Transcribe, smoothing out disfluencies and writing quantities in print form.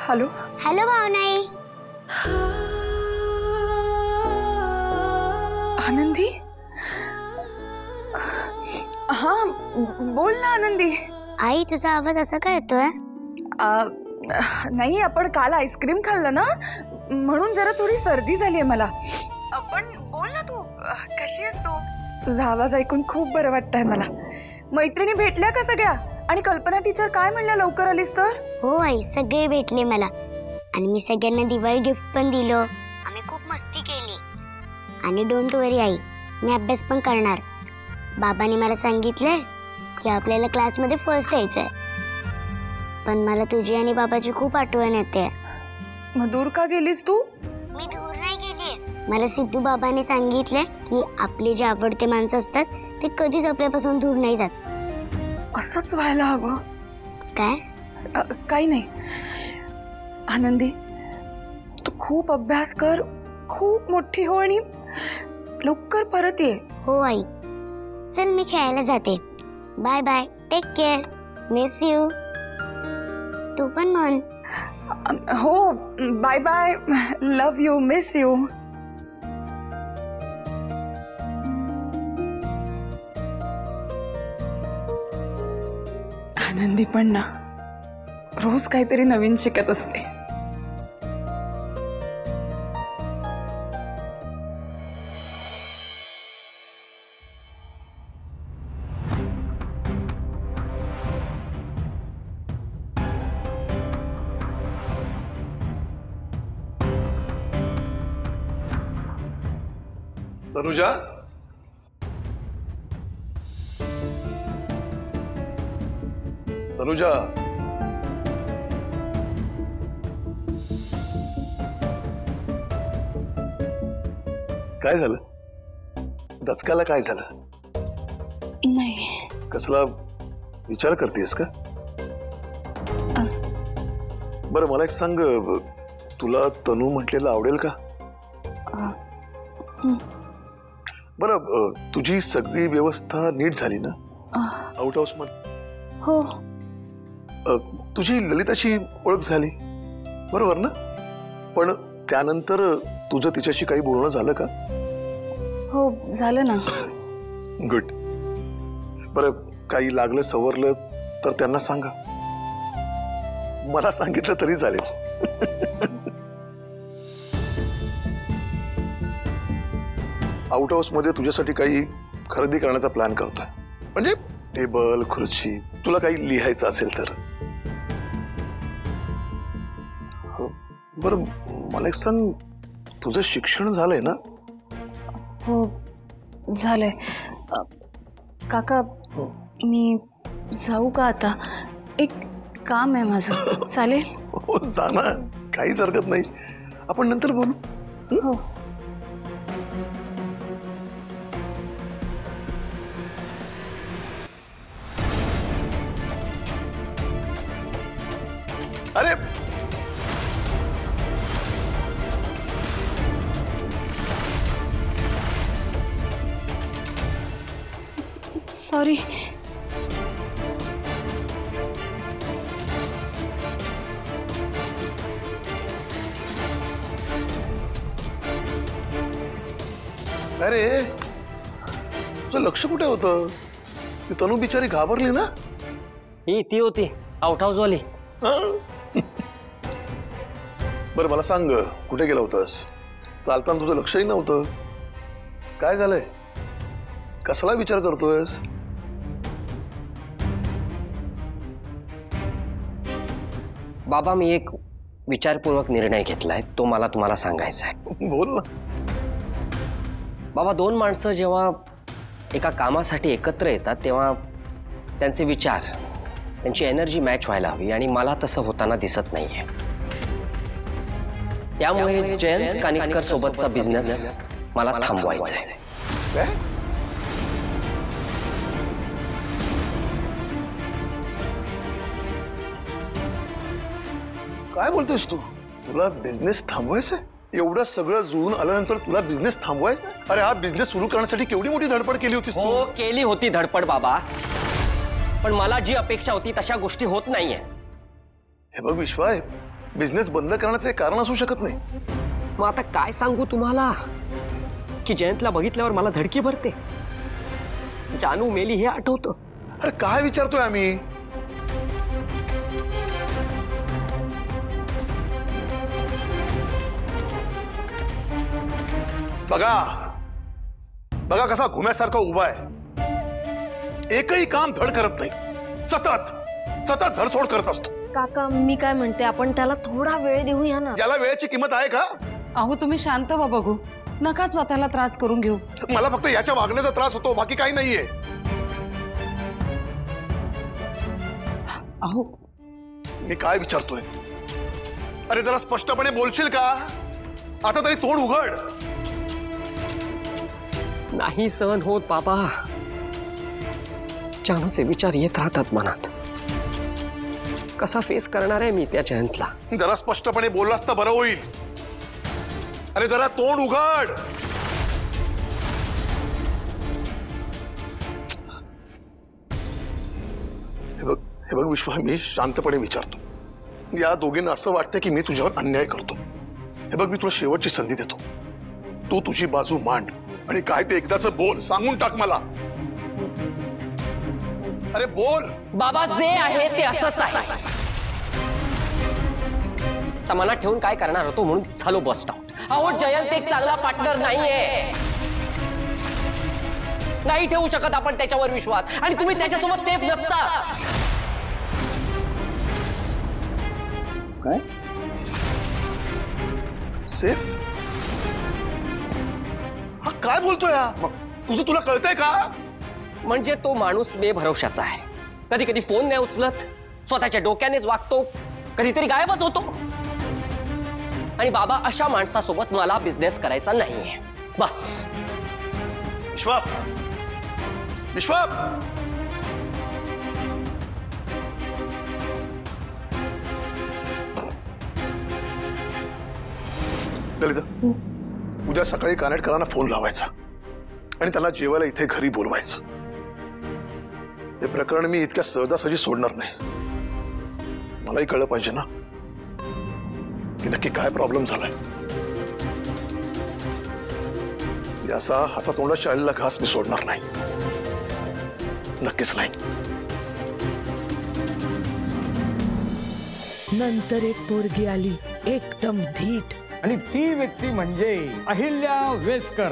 Hello hello भावनाई. आनंदी. हा बोल ना आनंदी. आई तुझा आवाज असा का येतोय? नाही आपण काल आईस्क्रीम खाल्लं ना म्हणून जरा थोडी सर्दी झाली आहे मला. पण बोल ना तू कशी आहेस तू? तुझा आवाज ऐकून खूप बरं वाटतंय मला. मैत्रिणी भेटल्या का सगळ्या? आणि कल्पना टीचर काय म्हणल्या लवकर आलीस तर? हो आई सगळे भेटले मला आणि मी सगळ्यांना दिवाळी गिफ्ट पण दिलं. आम्ही खूप मस्ती केली. आणि डोंट वरी आई मी अभ्यास पण करणार. बाबांनी मला सांगितलंय की आपल्याला क्लासमध्ये फर्स्ट यायचंय. पण मला तुझी आणि बाबाची खूप आठवण येते. मग दूर का गेलीस तू? मी दूर नाही गेली. मला सिद्धू बाबांनी सांगितलंय की आपले जे आवडते माणसं असतात ते कधीच आपल्यापासून दूर नाही जात. असंच व्हायला हवं. काय? काही नाही आनंदी. तू खूप अभ्यास कर, खूप मोठी हो आणि लवकर परत ये. हो आई. चल मी खेळायला जाते. Bye bye. Take care. Miss you. तू पण म्हण. हो bye bye. Love you. Miss you. Anandi पण ना रोज काहीतरी नवीन शिकत असते. तनुजा, तनुजा, काय झालं? दचकाला काय झालं? नाही. कसला विचार करतेस का? बरं मला एक सांग, तुला तनू म्हटलेलं आवडेल का? बरं तुझी सगळी व्यवस्था नीट झाली ना आउट हाऊस मध्ये? हो. तुझी ललिताशी ओळख झाली बरोबर ना? पण त्यानंतर तुझं तिच्याशी काही बोलणं झालं का? हो झालं ना. गुड. बरं काही लागलं सवरलं तर त्यांना सांगा. मला सांगितलं तरी चालेल. आउट हाऊस मध्ये तुझ्यासाठी काही खरेदी करण्याचा प्लॅन करतोय. म्हणजे टेबल खुर्ची, तुला काही लिहायचं असेल तर. बरं मला एक सांग, तुझं शिक्षण झालंय ना? हो झालंय. काका मी जाऊ का आता? एक काम आहे माझं. चालेल? हो जा ना, काहीच हरकत नाही. आपण नंतर बोलू. हो. अरे सॉरी. अरे तुझं लक्ष कुठे होतं? ती तनू बिचारी घाबरली ना. ही ती होती आउट हाऊस वाली. बरं मला सांग, कुठे गेला होतास? चालताना तुझं लक्षही नव्हतं. काय झालंय? कसला विचार करतोयस? बाबा मी एक विचारपूर्वक निर्णय घेतलाय, तो मला तुम्हाला सांगायचा आहे. बोल ना. बाबा दोन माणसं जेव्हा एका कामासाठी एकत्र येतात तेव्हा त्यांचे विचार, त्यांची एनर्जी मॅच व्हायला हवी आणि मला तसं होताना दिसत नाहीये. त्यामुळे जयंत कानिटकर सोबतचा बिझनेस मला थांबवायचा आहे. काय बोलतोयस तू? तुला बिझनेस थांबवायचा? एवढं सगळं जुळून आल्यानंतर तुला बिझनेस थांबवायचा? अरे हा बिझनेस सुरू करण्यासाठी केवढी मोठी धडपड केली होतीस तू. हो केली होती धडपड बाबा, पण मला जी अपेक्षा होती तशा गोष्टी होत नाहीये. हे बघ विश्वाय, बिझनेस बंद करण्याचं एक कारण असू शकत नाही. मग आता काय सांगू तुम्हाला की जयंतला बघितल्यावर मला धडकी भरते. जानू मेली हे आठवतं. अरे काय विचारतोय आम्ही? बघा बघा कसा घुम्यासारखा उभा आहे. एकही काम धड करत नाही. सतत सतत धडसोड करत असतो. काका मी काय म्हणते, आपण त्याला थोडा वेळ देऊया ना. याला वेळेची किंमत आहे का? अहो तुम्ही शांत व्हा बघू. नका स्वतःला त्रास करून घेऊ. मला फक्त याच्या वागण्याचा त्रास होतो, बाकी काही नाहीये. अहो मी काय विचारतोय? अरे जरा स्पष्टपणे बोलशील का? आता तरी तोंड उघड. नाही सहन होत बाबा. जानूचे विचार येत राहतात मनात. कसा फेस करणार आहे मी त्या जयंतला? जरा स्पष्टपणे बोललास तर बरं होईल. अरे जरा तोंड उघड. हे बघ विश्वा, मी शांतपणे विचारतो. या दोघींना असं वाटतं की मी तुझ्यावर अन्याय करतो. हे बघ, मी तुला शेवटची संधी देतो. तू तुझी बाजू मांड आणि काय ते एकदाच बोल. सांगून टाक मला. अरे बोल. बाबा जे आहे ते असंच आहे. आता मनात ठेवून काय करणार होतो म्हणून झालो बस्ट आउट. अहो जयंत एक चांगला पार्टनर नाहीये. नाही ठेवू शकत आपण त्याच्यावर विश्वास. आणि तुम्ही त्याच्यासोबत सेफ नसता. काय सेफ? हा काय बोलतोय? तुझं तुला कळतंय का? म्हणजे तो माणूस बेभरवशाचा आहे. कधी कधी फोन नाही उचलत, स्वतःच्या डोक्यानेच वागतो, कधीतरी गायबच होतो. आणि बाबा अशा माणसासोबत मला बिझनेस करायचा नाहीये. बस. विश्वा, विश्वा, ललिता, उद्या सकाळी कानेटकरांना फोन लावायचा आणि त्याला जेवायला इथे घरी बोलवायचं. हे प्रकरण मी इतक्या सहजासहजी सोडणार नाही. मलाही कळलं पाहिजे ना की नक्की काय प्रॉब्लेम झालाय. याचा हातातोंडाशी आलेला घास मी सोडणार नाही. नक्कीच नाही. नंतर एक पोरगी आली, एकदम धीट. आणि ती व्यक्ती म्हणजे अहिल्या वेसकर.